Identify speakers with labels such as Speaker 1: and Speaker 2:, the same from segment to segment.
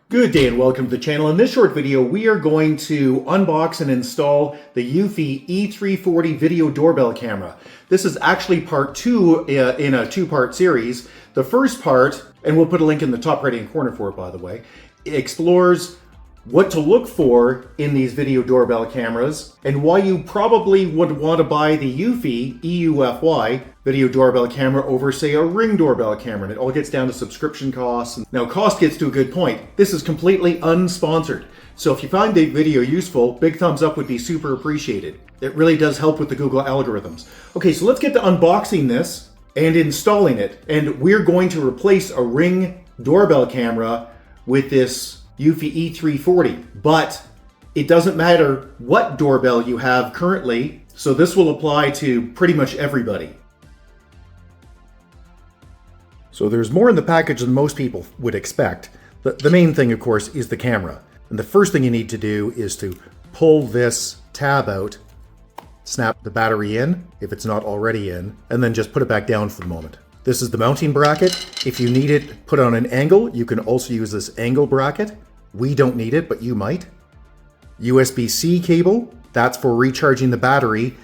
Speaker 1: Good day and welcome to the channel. In this short video, we are going to unbox and install the Eufy E340 Video Doorbell camera. This is actually part 2 in a two-part series. The first part, and we'll put a link in the top right-hand corner for it, by the way, explores what to look for in these video doorbell cameras and why you probably would want to buy the Eufy EUFY video doorbell camera over, say, a Ring doorbell camera. And it all gets down to subscription costs. Now, cost gets to a good point. This is completely unsponsored. So if you find the video useful, big thumbs up would be super appreciated. It really does help with the Google algorithms. Okay, so let's get to unboxing this and installing it. And we're going to replace a Ring doorbell camera with this Eufy E340, but it doesn't matter what doorbell you have currently, so this will apply to pretty much everybody. So there's more in the package than most people would expect. The main thing, of course, is the camera. And the first thing you need to do is to pull this tab out, snap the battery in, if it's not already in, and then just put it back down for the moment. This is the mounting bracket. If you need it put on an angle, you can also use this angle bracket. We don't need it, but you might. USB-C cable, that's for recharging the battery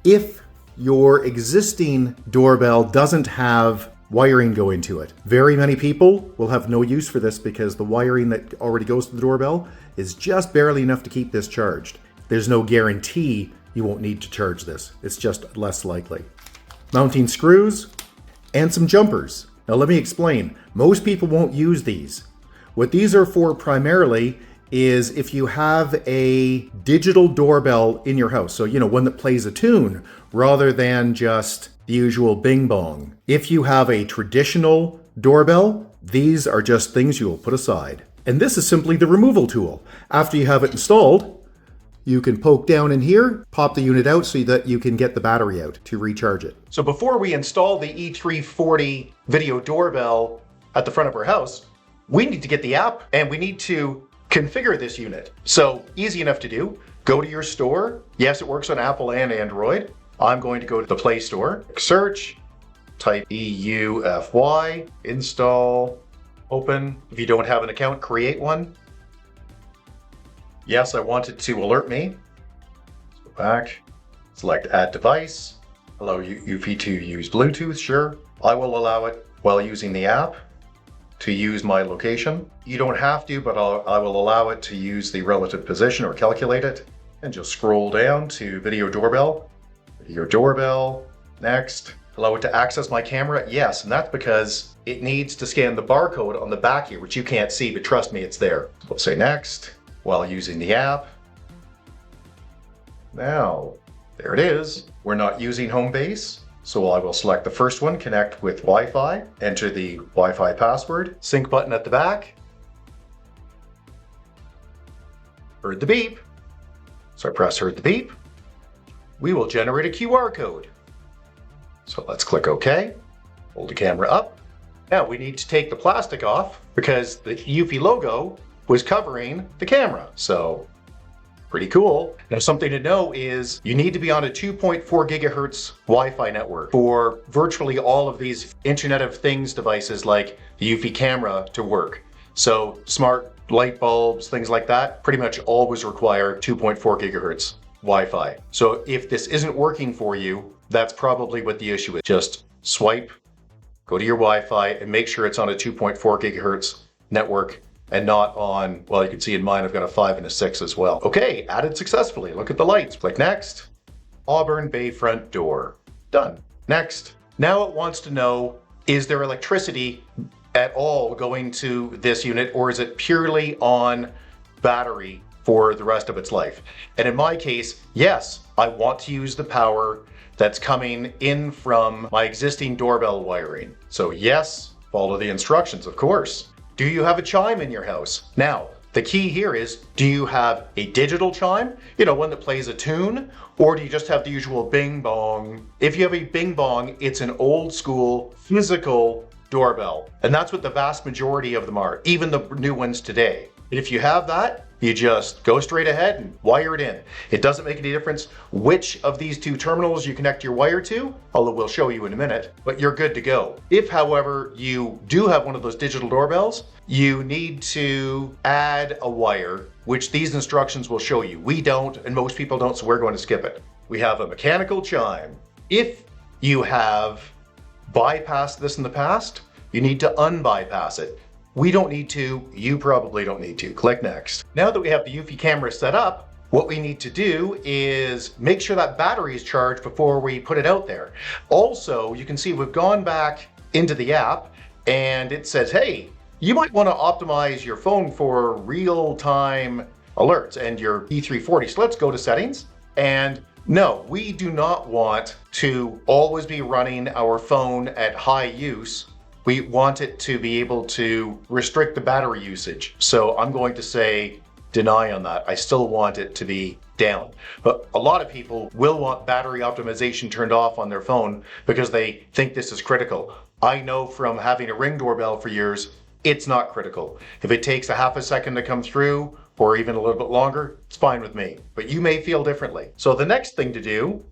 Speaker 1: if your existing doorbell doesn't have wiring going to it. Very many people will have no use for this because the wiring that already goes to the doorbell is just barely enough to keep this charged. There's no guarantee you won't need to charge this. It's just less likely. Mounting screws and some jumpers. Now let me explain. Most people won't use these. What these are for primarily is if you have a digital doorbell in your house, so one that plays a tune rather than just the usual bing bong. If you have a traditional doorbell, these are just things you will put aside. And this is simply the removal tool. After you have it installed, you can poke down in here, pop the unit out so that you can get the battery out to recharge it. So before we install the E340 video doorbell at the front of our house, we need to get the app and we need to configure this unit. So easy enough to do. Go to your store. Yes, it works on Apple and Android. I'm going to go to the Play Store. Search, type EUFY, install, open. If you don't have an account, create one. Yes, I want it to alert me. Let's go back, select add device. Allow Eufy to use Bluetooth, sure. I will allow it while using the app to use my location. You don't have to, but I will allow it to use the relative position or calculate it. And just scroll down to video doorbell. Video doorbell, next. Allow it to access my camera, yes, and that's because it needs to scan the barcode on the back here, which you can't see, but trust me, it's there. We'll say next, while using the app. Now, there it is. We're not using home base. So I will select the first one, connect with Wi-Fi, enter the Wi-Fi password, sync button at the back. Heard the beep. So I press heard the beep. We will generate a QR code. So let's click OK. Hold the camera up. Now we need to take the plastic off because the Eufy logo was covering the camera. So pretty cool. Now something to know is you need to be on a 2.4 gigahertz Wi-Fi network for virtually all of these Internet of Things devices like the Eufy camera to work. So smart light bulbs, things like that, pretty much always require 2.4 gigahertz Wi-Fi. So if this isn't working for you, that's probably what the issue is. Just swipe, go to your Wi-Fi and make sure it's on a 2.4 gigahertz network and not on, well, you can see in mine, I've got a 5 and a 6 as well. Okay, added successfully. Look at the lights. Click next. Auburn Bay front door. Done. Next. Now it wants to know, is there electricity at all going to this unit, or is it purely on battery for the rest of its life? And in my case, yes, I want to use the power that's coming in from my existing doorbell wiring. So yes, follow the instructions, of course. Do you have a chime in your house? Now, the key here is, do you have a digital chime? One that plays a tune? Or do you just have the usual bing bong? If you have a bing bong, it's an old school physical doorbell. And that's what the vast majority of them are, even the new ones today. And if you have that, You just go straight ahead and wire it in. It doesn't make any difference which of these two terminals you connect your wire to, although we'll show you in a minute, but you're good to go. If, however, you do have one of those digital doorbells, you need to add a wire, which these instructions will show you. We don't, and most people don't, so we're going to skip it. We have a mechanical chime. If you have bypassed this in the past, you need to unbypass it. We don't need to, you probably don't need to. Click next. Now that we have the Eufy camera set up, what we need to do is make sure that battery is charged before we put it out there. Also, you can see we've gone back into the app and it says, hey, you might want to optimize your phone for real-time alerts and your E340. So let's go to settings. And no, we do not want to always be running our phone at high use. We want it to be able to restrict the battery usage. So I'm going to say deny on that. I still want it to be down. But a lot of people will want battery optimization turned off on their phone because they think this is critical. I know from having a Ring doorbell for years, it's not critical. If it takes a half a second to come through or even a little bit longer, it's fine with me. But you may feel differently. So the next thing to do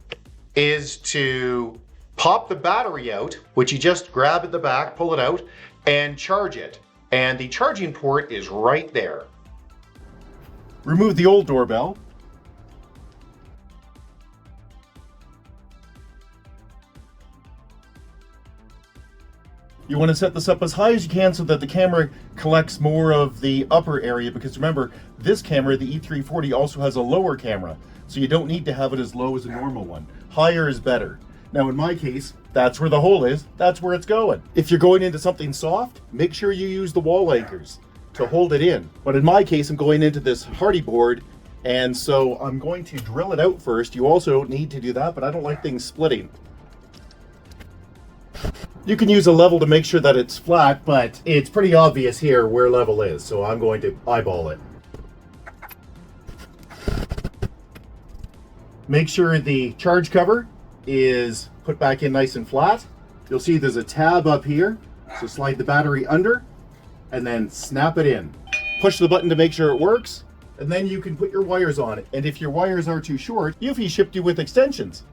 Speaker 1: is to pop the battery out, which you just grab at the back, pull it out, and charge it. And the charging port is right there.
Speaker 2: Remove the old doorbell. You want to set this up as high as you can so that the camera collects more of the upper area, because remember, this camera, the E340, also has a lower camera, so you don't need to have it as low as a normal one. Higher is better. Now in my case, that's where the hole is, that's where it's going. If you're going into something soft, make sure you use the wall anchors to hold it in. But in my case, I'm going into this hardy board, and so I'm going to drill it out first. You also need to do that, but I don't like things splitting. You can use a level to make sure that it's flat, but it's pretty obvious here where level is, so I'm going to eyeball it. Make sure the charge cover is put back in nice and flat. You'll see there's a tab up here, so slide the battery under and then snap it in. Push the button to make sure it works, and then you can put your wires on it. And if your wires are too short, Eufy shipped you with extensions.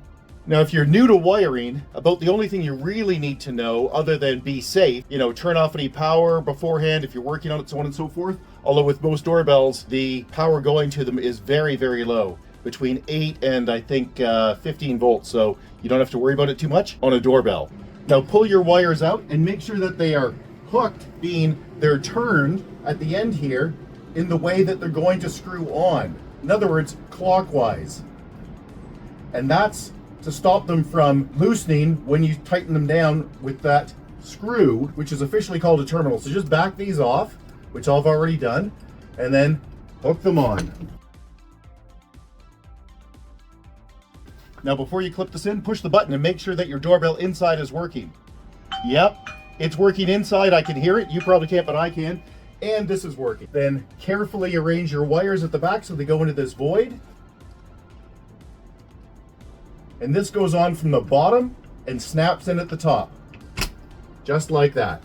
Speaker 2: Now, if you're new to wiring, about the only thing you really need to know, other than be safe, turn off any power beforehand if you're working on it, so on and so forth. Although with most doorbells, the power going to them is very, very low, between 8 and I think 15 volts, so you don't have to worry about it too much on a doorbell. Now pull your wires out and make sure that they are hooked, being they're turned at the end here in the way that they're going to screw on. In other words, clockwise. And that's to stop them from loosening when you tighten them down with that screw, which is officially called a terminal. So just back these off, which I've already done, and then hook them on. Now before you clip this in, push the button and make sure that your doorbell inside is working. Yep, it's working inside. I can hear it. You probably can't, but I can. And this is working. Then carefully arrange your wires at the back so they go into this void. And this goes on from the bottom and snaps in at the top. Just like that.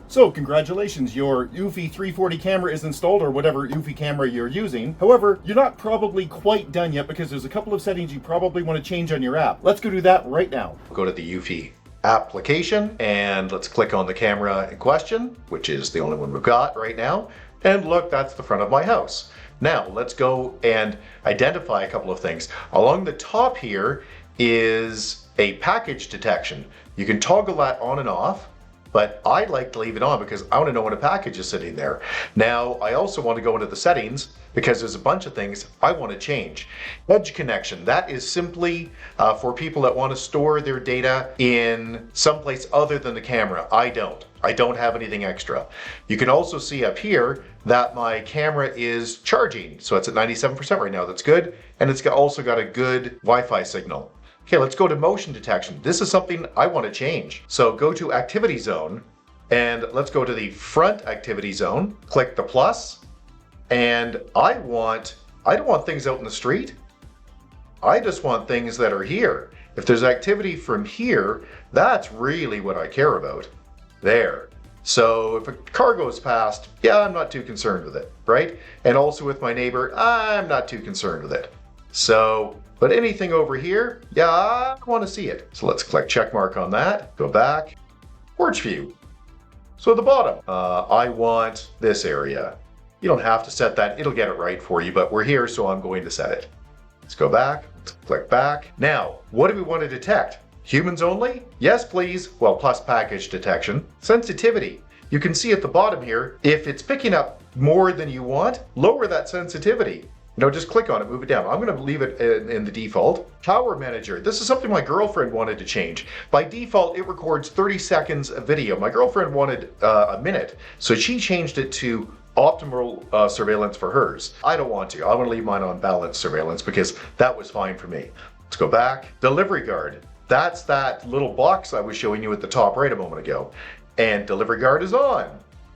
Speaker 2: So congratulations, your Eufy E340 camera is installed, or whatever Eufy camera you're using. However, you're not probably quite done yet because there's a couple of settings you probably want to change on your app. Let's go do that right now.
Speaker 1: Go to the Eufy application and let's click on the camera in question, which is the only one we've got right now. And look, that's the front of my house. Now let's go and identify a couple of things. Along the top here is a package detection. You can toggle that on and off, but I like to leave it on because I want to know when a package is sitting there. Now, I also want to go into the settings because there's a bunch of things I want to change. Edge connection, that is simply for people that want to store their data in someplace other than the camera. I don't have anything extra. You can also see up here that my camera is charging. So it's at 97% right now, that's good. And it's also got a good Wi-Fi signal. Okay, let's go to motion detection. This is something I want to change. So go to activity zone and let's go to the front activity zone. Click the plus, and I don't want things out in the street. I just want things that are here. If there's activity from here, that's really what I care about. There. So if a car goes past, yeah, I'm not too concerned with it, right? And also with my neighbor, I'm not too concerned with it. So, but anything over here, yeah, I want to see it. So let's click check mark on that, go back, porch view. So at the bottom, I want this area. You don't have to set that, it'll get it right for you, but we're here, so I'm going to set it. Let's go back, let's click back. Now, what do we want to detect? Humans only? Yes, please. Well, plus package detection. Sensitivity. You can see at the bottom here, if it's picking up more than you want, lower that sensitivity. Just click on it, move it down. I'm going to leave it in the default. Power manager. This is something my girlfriend wanted to change. By default, it records 30 seconds of video. My girlfriend wanted a minute, so she changed it to optimal surveillance for hers. I don't want to. I want to leave mine on balanced surveillance because that was fine for me. Let's go back. Delivery guard. That's that little box I was showing you at the top right a moment ago. And delivery guard is on.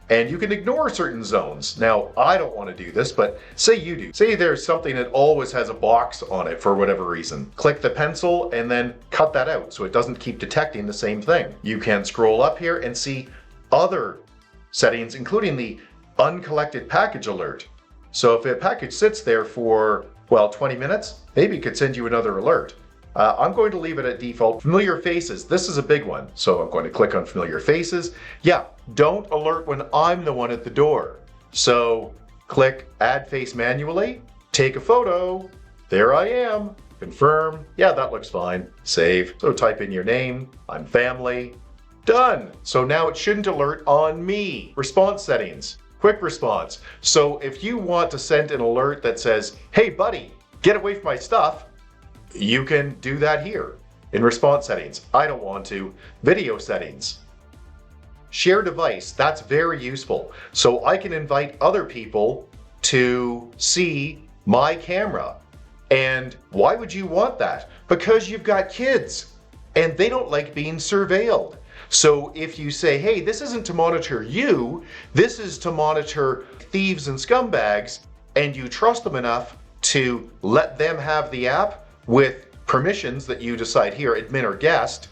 Speaker 1: And you can ignore certain zones. Now, I don't want to do this, but say you do. Say there's something that always has a box on it for whatever reason. Click the pencil and then cut that out so it doesn't keep detecting the same thing. You can scroll up here and see other settings, including the uncollected package alert. So if a package sits there for, well, 20 minutes, maybe it could send you another alert. I'm going to leave it at default. Familiar faces, this is a big one. So I'm going to click on familiar faces. Yeah, don't alert when I'm the one at the door. So click add face manually, take a photo. There I am, confirm. Yeah, that looks fine. Save. So type in your name, I'm family. Done. So now it shouldn't alert on me. Response settings, quick response. So if you want to send an alert that says, hey buddy, get away from my stuff, you can do that here in response settings. I don't want to. Video settings. Share device, that's very useful. So I can invite other people to see my camera. And why would you want that? Because you've got kids and they don't like being surveilled. So if you say, hey, this isn't to monitor you, this is to monitor thieves and scumbags, and you trust them enough to let them have the app, with permissions that you decide here, admin or guest,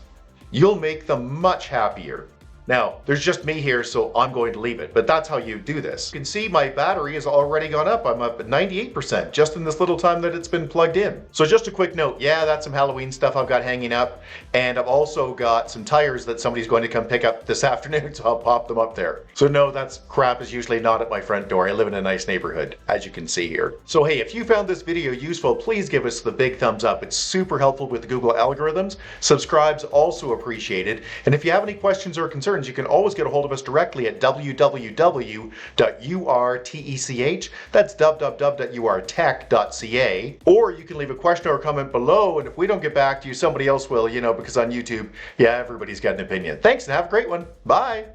Speaker 1: you'll make them much happier. Now, there's just me here, so I'm going to leave it, but that's how you do this. You can see my battery has already gone up. I'm up at 98% just in this little time that it's been plugged in. So just a quick note, yeah, that's some Halloween stuff I've got hanging up, and I've also got some tires that somebody's going to come pick up this afternoon, so I'll pop them up there. So no, that's crap is usually not at my front door. I live in a nice neighborhood, as you can see here. So hey, if you found this video useful, please give us the big thumbs up. It's super helpful with the Google algorithms. Subscribe's also appreciated. And if you have any questions or concerns, you can always get a hold of us directly at www.urtech, that's www.urtech.ca, or you can leave a question or comment below, and if we don't get back to you, somebody else will, because on YouTube, yeah, everybody's got an opinion. Thanks and have a great one. Bye.